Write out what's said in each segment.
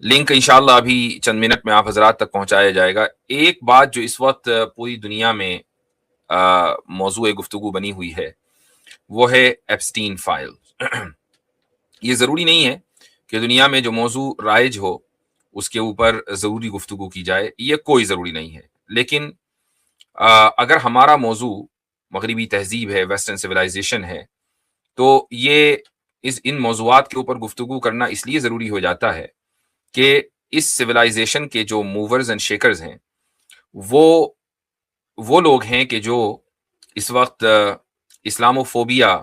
Link انشاءاللہ ابھی چند منٹ میں آپ حضرات تک پہنچایا جائے گا۔ ایک بات جو اس وقت پوری دنیا میں موضوع گفتگو بنی ہوئی ہے وہ ہے ایپسٹین فائل۔ یہ ضروری نہیں ہے کہ دنیا میں جو موضوع رائج ہو اس کے اوپر ضروری گفتگو کی جائے، یہ کوئی ضروری نہیں ہے، لیکن اگر ہمارا موضوع مغربی تہذیب ہے، ویسٹرن سویلائزیشن ہے، تو یہ ان موضوعات کے اوپر گفتگو کرنا اس لیے ضروری ہو جاتا ہے کہ اس سویلائزیشن کے جو موورز اینڈ شیکرز ہیں وہ لوگ ہیں کہ جو اس وقت اسلامو فوبیا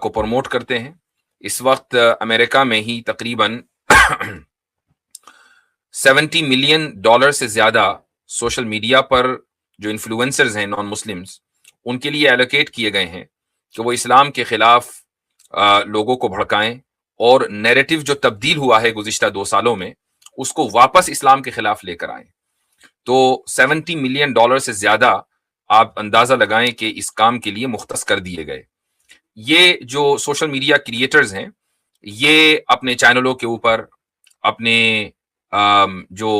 کو پروموٹ کرتے ہیں۔ اس وقت امریکہ میں ہی تقریباً $70 ملین سے زیادہ سوشل میڈیا پر جو انفلوئنسرز ہیں نان مسلمز، ان کے لیے ایلوکیٹ کیے گئے ہیں کہ وہ اسلام کے خلاف لوگوں کو بھڑکائیں، اور نیریٹو جو تبدیل ہوا ہے گزشتہ 2 سالوں میں اس کو واپس اسلام کے خلاف لے کر آئیں۔ تو $70 ملین سے زیادہ آپ اندازہ لگائیں کہ اس کام کے لیے مختص کر دیے گئے۔ یہ جو سوشل میڈیا کریٹرز ہیں یہ اپنے چینلوں کے اوپر، اپنے جو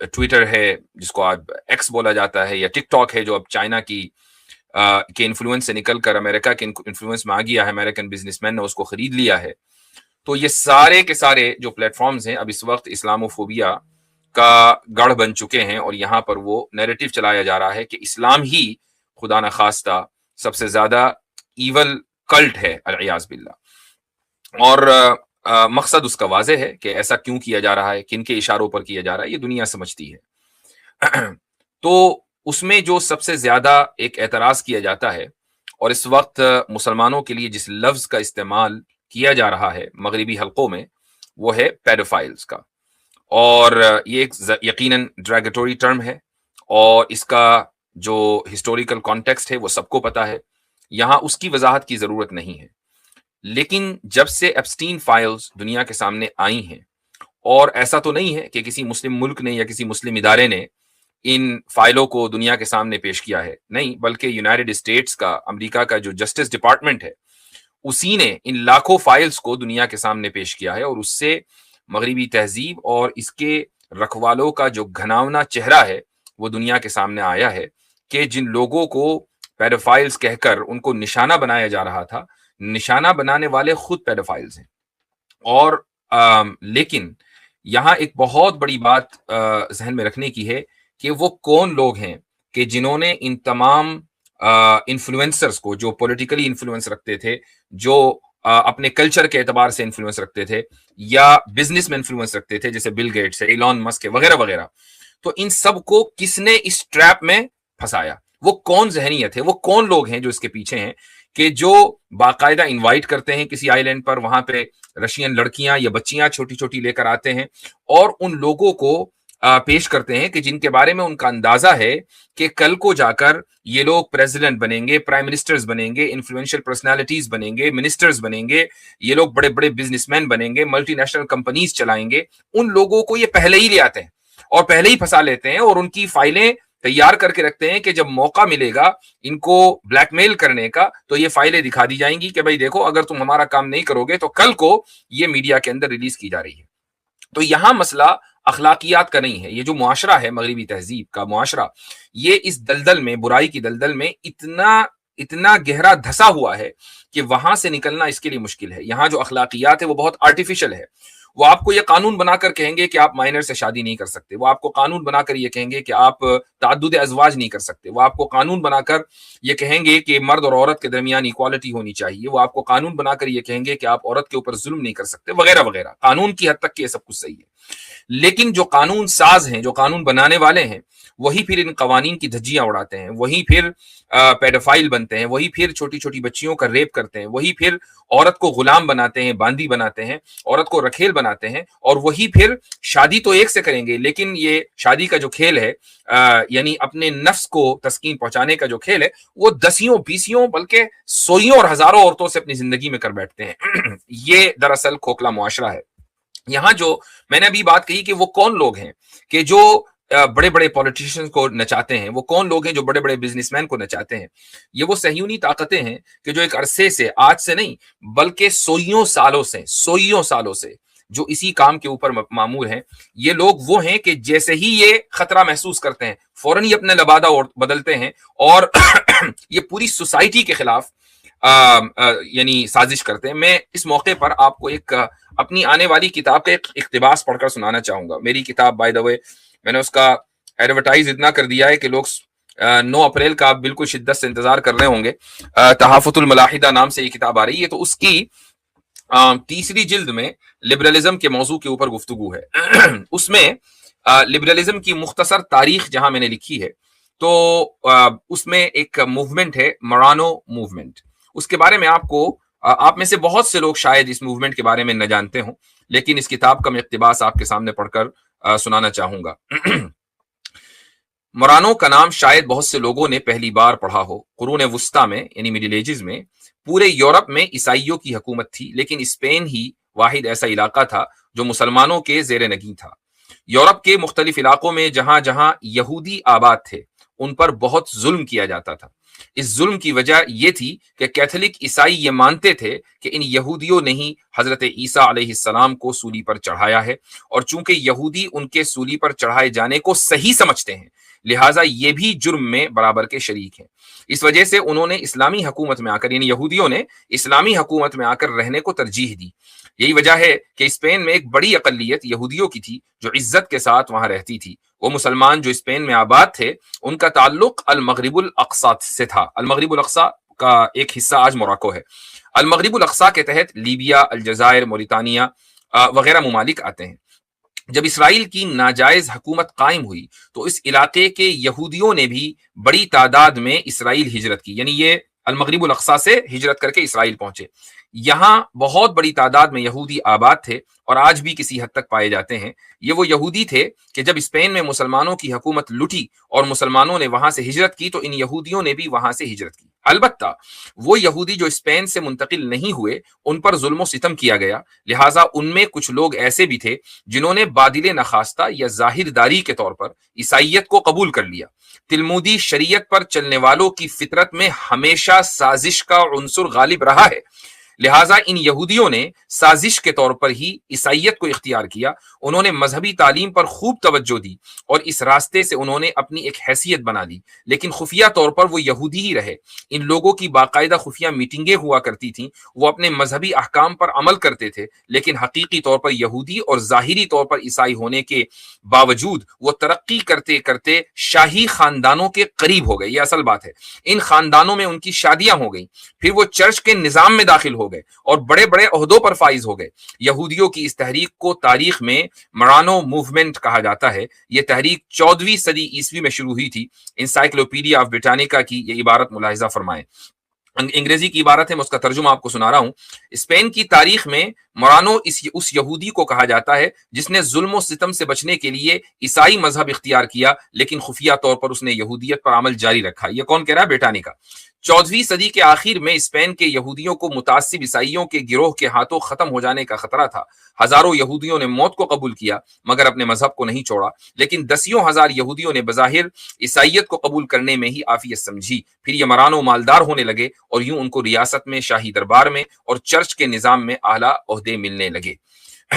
ٹویٹر ہے جس کو آج ایکس بولا جاتا ہے، یا ٹک ٹاک ہے جو اب چائنا کے انفلوئنس سے نکل کر امریکہ کے انفلوئنس میں آ گیا ہے، امریکن بزنس مین نے اس کو خرید لیا ہے، تو یہ سارے کے سارے جو پلیٹ فارمز ہیں اب اس وقت اسلامو فوبیا کا گڑھ بن چکے ہیں، اور یہاں پر وہ نیریٹو چلایا جا رہا ہے کہ اسلام ہی خدا نخواستہ سب سے زیادہ ایول کلٹ ہے، العیاذ باللہ۔ اور مقصد اس کا واضح ہے کہ ایسا کیوں کیا جا رہا ہے، کن کے اشاروں پر کیا جا رہا ہے، یہ دنیا سمجھتی ہے۔ تو اس میں جو سب سے زیادہ ایک اعتراض کیا جاتا ہے، اور اس وقت مسلمانوں کے لیے جس لفظ کا استعمال کیا جا رہا ہے مغربی حلقوں میں، وہ ہے پیڈوفائلز کا، اور یہ ایک یقیناً ڈریگیٹوری ٹرم ہے، اور اس کا جو ہسٹوریکل کانٹیکسٹ ہے وہ سب کو پتا ہے، یہاں اس کی وضاحت کی ضرورت نہیں ہے۔ لیکن جب سے ایپسٹین فائلز دنیا کے سامنے آئی ہیں، اور ایسا تو نہیں ہے کہ کسی مسلم ملک نے یا کسی مسلم ادارے نے ان فائلوں کو دنیا کے سامنے پیش کیا ہے، نہیں، بلکہ یونائٹڈ اسٹیٹس کا، امریکہ کا جو جسٹس ڈپارٹمنٹ ہے اسی نے ان لاکھوں فائلز کو دنیا کے سامنے پیش کیا ہے، اور اس سے مغربی تہذیب اور اس کے رکھوالوں کا جو گھناؤنا چہرہ ہے وہ دنیا کے سامنے آیا ہے، کہ جن لوگوں کو پیڈوفائلز کہہ کر ان کو نشانہ بنایا جا رہا تھا، نشانہ بنانے والے خود پیڈوفائلز ہیں۔ اور لیکن یہاں ایک بہت بڑی بات ذہن میں رکھنے کی ہے کہ وہ کون لوگ ہیں کہ جنہوں نے ان تمام انفلوئنسرز کو، جو پولیٹیکلی انفلوئنس رکھتے تھے، جو اپنے کلچر کے اعتبار سے انفلوئنس رکھتے تھے، یا بزنس میں انفلوئنس رکھتے تھے جیسے بل گیٹس ہے، ایلون مسک ہے، وغیرہ وغیرہ، تو ان سب کو کس نے اس ٹریپ میں پھنسایا؟ وہ کون ذہنیت ہے، وہ کون لوگ ہیں جو اس کے پیچھے ہیں، کہ جو باقاعدہ انوائٹ کرتے ہیں کسی آئی لینڈ پر، وہاں پہ رشین لڑکیاں یا بچیاں چھوٹی چھوٹی لے کر آتے ہیں، اور ان لوگوں کو پیش کرتے ہیں کہ جن کے بارے میں ان کا اندازہ ہے کہ کل کو جا کر یہ لوگ پریزیڈنٹ بنیں گے، پرائم منسٹرز بنیں گے، انفلوئنشل پرسنالٹیز بنیں گے، منسٹرز بنیں گے، یہ لوگ بڑے بڑے بزنس مین بنیں گے، ملٹی نیشنل کمپنیز چلائیں گے۔ ان لوگوں کو یہ پہلے ہی لے آتے ہیں اور پہلے ہی پھنسا لیتے ہیں، اور ان کی فائلیں تیار کر کے رکھتے ہیں کہ جب موقع ملے گا ان کو بلیک میل کرنے کا تو یہ فائلیں دکھا دی جائیں گی کہ بھائی دیکھو، اگر تم ہمارا کام نہیں کرو گے تو کل کو یہ میڈیا کے اندر ریلیز کی جا رہی ہے۔ تو یہاں مسئلہ اخلاقیات کا نہیں ہے، یہ جو معاشرہ ہے مغربی تہذیب کا معاشرہ، یہ اس دلدل میں، برائی کی دلدل میں اتنا گہرا دھسا ہوا ہے کہ وہاں سے نکلنا اس کے لیے مشکل ہے۔ یہاں جو اخلاقیات ہے وہ بہت آرٹیفیشل ہے۔ وہ آپ کو یہ قانون بنا کر کہیں گے کہ آپ مائنر سے شادی نہیں کر سکتے، وہ آپ کو قانون بنا کر یہ کہیں گے کہ آپ تعدد ازواج نہیں کر سکتے، وہ آپ کو قانون بنا کر یہ کہیں گے کہ مرد اور عورت کے درمیان ایکوالٹی ہونی چاہیے، وہ آپ کو قانون بنا کر یہ کہیں گے کہ آپ عورت کے اوپر ظلم نہیں کر سکتے، وغیرہ وغیرہ۔ قانون کی حد تک یہ سب کچھ صحیح ہے، لیکن جو قانون ساز ہیں، جو قانون بنانے والے ہیں، وہی پھر ان قوانین کی دھجیاں اڑاتے ہیں، وہی پھر پیڈوفائل بنتے ہیں، وہی پھر چھوٹی چھوٹی بچیوں کا ریپ کرتے ہیں، وہی پھر عورت کو غلام بناتے ہیں، باندی بناتے ہیں، عورت کو رکھیل بناتے ہیں، اور وہی پھر شادی تو ایک سے کریں گے، لیکن یہ شادی کا جو کھیل ہے، یعنی اپنے نفس کو تسکین پہنچانے کا جو کھیل ہے، وہ دسیوں بیسیوں بلکہ سوئیوں اور ہزاروں عورتوں سے اپنی زندگی میں کر بیٹھتے ہیں۔ یہ دراصل کھوکھلا معاشرہ ہے۔ یہاں جو میں نے ابھی بات کہی کہ وہ کون لوگ ہیں کہ جو بڑے بڑے پولیٹیشین کو نچاتے ہیں، وہ کون لوگ ہیں جو بڑے بڑے بزنس مین کو نچاتے ہیں، یہ وہ صہیونی طاقتیں ہیں کہ جو ایک عرصے سے، آج سے نہیں بلکہ سوئیوں سالوں سے جو اسی کام کے اوپر معمور ہیں، یہ لوگ وہ ہیں کہ جیسے ہی یہ خطرہ محسوس کرتے ہیں فوراً ہی اپنے لبادہ بدلتے ہیں اور یہ پوری سوسائٹی کے خلاف یعنی سازش کرتے ہیں۔ میں اس موقع پر آپ کو ایک اپنی آنے والی کتاب کا ایک اقتباس پڑھ کر سنانا چاہوں گا۔ میری کتاب بائی دا وے میں نے اس کا ایڈورٹائز اتنا کر دیا ہے کہ لوگ 9 اپریل کا آپ بالکل شدت سے انتظار کر رہے ہوں گے۔ تحافظ الملاحدہ نام سے یہ کتاب آ رہی ہے، تو اس کی تیسری جلد میں لبرلزم کے موضوع کے اوپر گفتگو ہے۔ اس میں لبرلزم کی مختصر تاریخ جہاں میں نے لکھی ہے، تو اس میں ایک موومنٹ ہے مرانو موومنٹ۔ اس کے بارے میں آپ میں سے بہت سے لوگ شاید اس موومنٹ کے بارے میں نہ جانتے ہوں، لیکن اس کتاب کا میں اقتباس آپ کے سامنے پڑھ کر سنانا چاہوں گا۔ مرانو کا نام شاید بہت سے لوگوں نے پہلی بار پڑھا ہو۔ قرون وسطیٰ میں یعنی مڈل ایجز میں پورے یورپ میں عیسائیوں کی حکومت تھی، لیکن اسپین ہی واحد ایسا علاقہ تھا جو مسلمانوں کے زیر نگین تھا۔ یورپ کے مختلف علاقوں میں جہاں جہاں یہودی آباد تھے ان پر بہت ظلم کیا جاتا تھا۔ اس ظلم کی وجہ یہ تھی کہ کیتھولک عیسائی یہ مانتے تھے کہ ان یہودیوں نے ہی حضرت عیسیٰ علیہ السلام کو سولی پر چڑھایا ہے، اور چونکہ یہودی ان کے سولی پر چڑھائے جانے کو صحیح سمجھتے ہیں، لہٰذا یہ بھی جرم میں برابر کے شریک ہیں۔ اس وجہ سے انہوں نے اسلامی حکومت میں آ کر یعنی یہودیوں نے اسلامی حکومت میں آ کر رہنے کو ترجیح دی۔ یہی وجہ ہے کہ اسپین میں ایک بڑی اقلیت یہودیوں کی تھی جو عزت کے ساتھ وہاں رہتی تھی۔ وہ مسلمان جو اسپین میں آباد تھے ان کا تعلق المغرب الاقصی سے تھا۔ المغرب الاقصی کا ایک حصہ آج موراکو ہے۔ المغرب الاقصی کے تحت لیبیا، الجزائر، موریتانیہ وغیرہ ممالک آتے ہیں۔ جب اسرائیل کی ناجائز حکومت قائم ہوئی تو اس علاقے کے یہودیوں نے بھی بڑی تعداد میں اسرائیل ہجرت کی، یعنی یہ المغرب الاقصی سے ہجرت کر کے اسرائیل پہنچے۔ یہاں بہت بڑی تعداد میں یہودی آباد تھے اور آج بھی کسی حد تک پائے جاتے ہیں۔ یہ وہ یہودی تھے کہ جب اسپین میں مسلمانوں کی حکومت لٹی اور مسلمانوں نے وہاں سے ہجرت کی تو ان یہودیوں نے بھی وہاں سے ہجرت کی۔ البتہ وہ یہودی جو اسپین سے منتقل نہیں ہوئے ان پر ظلم و ستم کیا گیا، لہٰذا ان میں کچھ لوگ ایسے بھی تھے جنہوں نے بادل نخواستہ یا ظاہر داری کے طور پر عیسائیت کو قبول کر لیا۔ تلمودی شریعت پر چلنے والوں کی فطرت میں ہمیشہ سازش کا عنصر غالب رہا ہے، لہٰذا ان یہودیوں نے سازش کے طور پر ہی عیسائیت کو اختیار کیا۔ انہوں نے مذہبی تعلیم پر خوب توجہ دی اور اس راستے سے انہوں نے اپنی ایک حیثیت بنا لی، لیکن خفیہ طور پر وہ یہودی ہی رہے۔ ان لوگوں کی باقاعدہ خفیہ میٹنگیں ہوا کرتی تھیں، وہ اپنے مذہبی احکام پر عمل کرتے تھے، لیکن حقیقی طور پر یہودی اور ظاہری طور پر عیسائی ہونے کے باوجود وہ ترقی کرتے کرتے شاہی خاندانوں کے قریب ہو گئے۔ یہ اصل بات ہے۔ ان خاندانوں میں ان کی شادیاں ہو گئیں، پھر وہ چرچ کے نظام میں داخل ہو گئے اور بڑے بڑے عہدوں پر فائز ہو گئے۔ یہودیوں کی اس تحریک کو تاریخ میں مرانو موومنٹ کہا جاتا ہے۔ یہ تحریک 14ویں صدی عیسوی میں شروع ہوئی تھی۔ انسائکلوپیڈیا آف بریٹانیکا کی یہ عبارت ملاحظہ فرمائیں۔ انگریزی کی عبارت ہے، میں اس کا ترجمہ آپ کو سنا رہا ہوں۔ اسپین کی تاریخ میں مرانو اس یہودی کو کہا جاتا ہے جس نے ظلم و ستم سے بچنے کے لیے عیسائی مذہب اختیار کیا، لیکن خفیہ طور پر اس نے یہودیت پر عمل جاری رکھا۔ یہ کون کہہ رہا ہے؟ بریٹانیکا۔ 14ویں صدی کے آخر میں اسپین کے یہودیوں کو متعصب عیسائیوں کے گروہ کے ہاتھوں ختم ہو جانے کا خطرہ تھا۔ ہزاروں یہودیوں نے موت کو قبول کیا مگر اپنے مذہب کو نہیں چھوڑا، لیکن دسیوں ہزار یہودیوں نے بظاہر عیسائیت کو قبول کرنے میں ہی عافیت سمجھی۔ پھر یہ مرانو مالدار ہونے لگے اور یوں ان کو ریاست میں، شاہی دربار میں اور چرچ کے نظام میں اعلیٰ عہدے ملنے لگے۔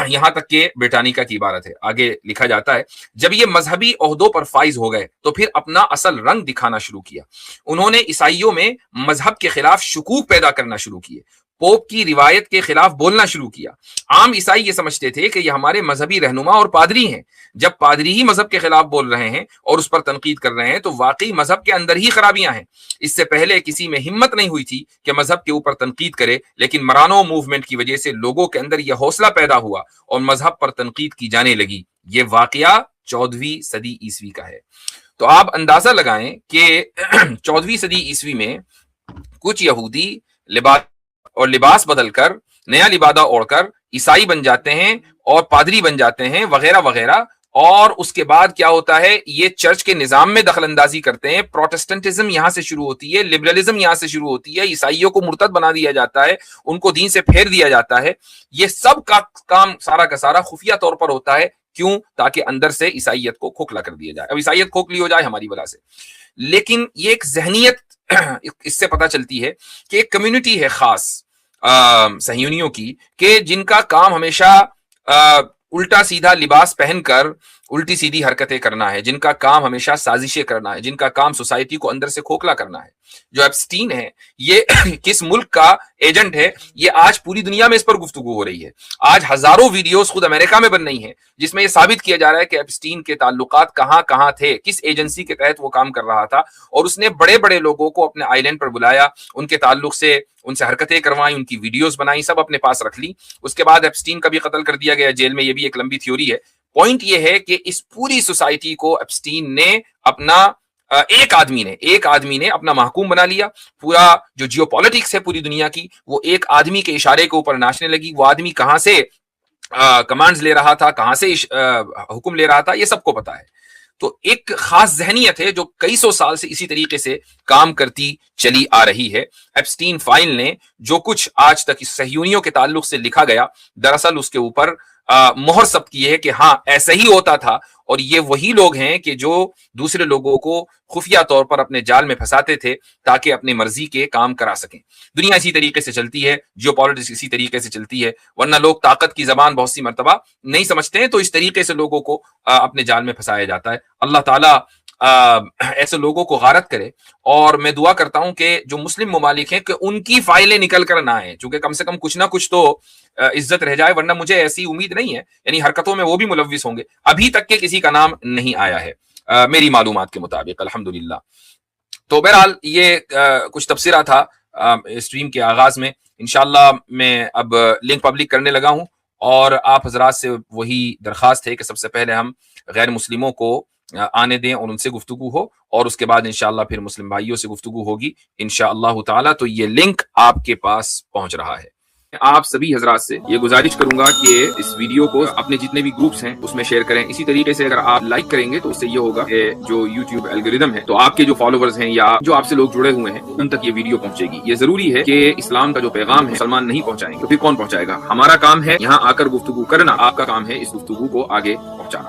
یہاں تک کہ بریٹانیکا کی عبارت ہے۔ آگے لکھا جاتا ہے، جب یہ مذہبی عہدوں پر فائز ہو گئے تو پھر اپنا اصل رنگ دکھانا شروع کیا۔ انہوں نے عیسائیوں میں مذہب کے خلاف شکوک پیدا کرنا شروع کیے، پوپ کی روایت کے خلاف بولنا شروع کیا۔ عام عیسائی یہ سمجھتے تھے کہ یہ ہمارے مذہبی رہنما اور پادری ہیں۔ جب پادری ہی مذہب کے خلاف بول رہے ہیں اور اس پر تنقید کر رہے ہیں تو واقعی مذہب کے اندر ہی خرابیاں ہیں۔ اس سے پہلے کسی میں ہمت نہیں ہوئی تھی کہ مذہب کے اوپر تنقید کرے، لیکن مرانو موومنٹ کی وجہ سے لوگوں کے اندر یہ حوصلہ پیدا ہوا اور مذہب پر تنقید کی جانے لگی۔ یہ واقعہ 14ویں صدی عیسوی کا ہے۔ تو آپ اندازہ لگائیں کہ 14ویں صدی عیسوی میں کچھ یہودی لباس بدل کر، نیا لبادہ اوڑھ کر عیسائی بن جاتے ہیں اور پادری بن جاتے ہیں وغیرہ وغیرہ، اور اس کے بعد کیا ہوتا ہے، یہ چرچ کے نظام میں دخل اندازی کرتے ہیں۔ پروٹسٹنٹزم یہاں سے شروع ہوتی ہے، لبرلزم یہاں سے شروع ہوتی ہے، عیسائیوں کو مرتد بنا دیا جاتا ہے، ان کو دین سے پھیر دیا جاتا ہے۔ یہ سب کا کام سارا کا سارا خفیہ طور پر ہوتا ہے۔ کیوں؟ تاکہ اندر سے عیسائیت کو کھوکھلا کر دیا جائے۔ اب عیسائیت کھوکھلی ہو جائے ہماری وجہ سے، لیکن یہ ایک ذہنیت اس سے پتہ چلتی ہے کہ ایک کمیونٹی ہے خاص صہیونیوں کی، کہ جن کا کام ہمیشہ الٹا سیدھا لباس پہن کر الٹی سیدھی حرکتیں کرنا ہے، جن کا کام ہمیشہ سازشیں کرنا ہے، جن کا کام سوسائٹی کو اندر سے کھوکھلا کرنا ہے. جو ایپسٹین ہے یہ کس ملک کا ایجنٹ ہے، یہ آج پوری دنیا میں اس پر گفتگو ہو رہی ہے. آج ہزاروں ویڈیوز خود امریکہ میں بن رہی ہیں جس میں یہ ثابت کیا جا رہا ہے کہ ایپسٹین کے تعلقات کہاں کہاں تھے، کس ایجنسی کے تحت وہ کام کر رہا تھا، اور اس نے بڑے بڑے لوگوں کو اپنے آئی لینڈ پر بلایا، ان کے تعلق سے ان سے حرکتیں کروائیں، ان کی ویڈیوز بنائی، سب اپنے پاس رکھ لی. اس کے بعد ایپسٹین کا بھی قتل کر دیا گیا جیل میں. یہ بھی ایک لمبی تھیوری ہے. پوائنٹ یہ ہے کہ اس پوری سوسائٹی کو ایپسٹین نے اپنا ایک آدمی نے اپنا محکوم بنا لیا. پورا جو جیو پالیٹکس ہے پوری دنیا کی وہ ایک آدمی کے اشارے کے اوپر ناچنے لگی. وہ آدمی کہاں سے کمانڈز لے رہا تھا، کہاں سے حکم لے رہا تھا، یہ سب کو پتا ہے. تو ایک خاص ذہنیت ہے جو کئی سو سال سے اسی طریقے سے کام کرتی چلی آ رہی ہے. ایپسٹین فائل نے جو کچھ آج تک اس صہیونیوں کے تعلق سے لکھا گیا، دراصل اس کے اوپر مہر ثبت کی ہے کہ ہاں ایسا ہی ہوتا تھا، اور یہ وہی لوگ ہیں کہ جو دوسرے لوگوں کو خفیہ طور پر اپنے جال میں پھنساتے تھے تاکہ اپنی مرضی کے کام کرا سکیں. دنیا اسی طریقے سے چلتی ہے، جیو پالیٹکس اسی طریقے سے چلتی ہے. ورنہ لوگ طاقت کی زبان بہت سی مرتبہ نہیں سمجھتے ہیں، تو اس طریقے سے لوگوں کو اپنے جال میں پھنسایا جاتا ہے. اللہ تعالیٰ ایسے لوگوں کو غارت کرے. اور میں دعا کرتا ہوں کہ جو مسلم ممالک ہیں کہ ان کی فائلیں نکل کر نہ آئیں، چونکہ کم سے کم کچھ نہ کچھ تو عزت رہ جائے. ورنہ مجھے ایسی امید نہیں ہے، یعنی حرکتوں میں وہ بھی ملوث ہوں گے. ابھی تک کے کسی کا نام نہیں آیا ہے میری معلومات کے مطابق، الحمدللہ. تو بہرحال یہ کچھ تبصرہ تھا اسٹریم کے آغاز میں. انشاءاللہ میں اب لنک پبلک کرنے لگا ہوں، اور آپ حضرات سے وہی درخواست ہے کہ سب سے پہلے ہم غیر مسلموں کو آنے دیں اور ان سے گفتگو ہو، اور اس کے بعد انشاءاللہ پھر مسلم بھائیوں سے گفتگو ہوگی انشاءاللہ تعالی. تو یہ لنک آپ کے پاس پہنچ رہا ہے. آپ سبھی حضرات سے یہ گزارش کروں گا کہ اس ویڈیو کو اپنے جتنے بھی گروپس ہیں اس میں شیئر کریں. اسی طریقے سے اگر آپ لائک کریں گے تو اس سے یہ ہوگا کہ جو یوٹیوب الگوریدم ہے تو آپ کے جو فالوورز ہیں یا جو آپ سے لوگ جڑے ہوئے ہیں ان تک یہ ویڈیو پہنچے گی. یہ ضروری ہے کہ اسلام کا جو پیغام ہے مسلمان نہیں پہنچائیں گے تو پھر کون پہنچائے گا؟ ہمارا کام ہے یہاں آ کر گفتگو کرنا، آپ کا کام ہے اس گفتگو کو آگے پہنچانا.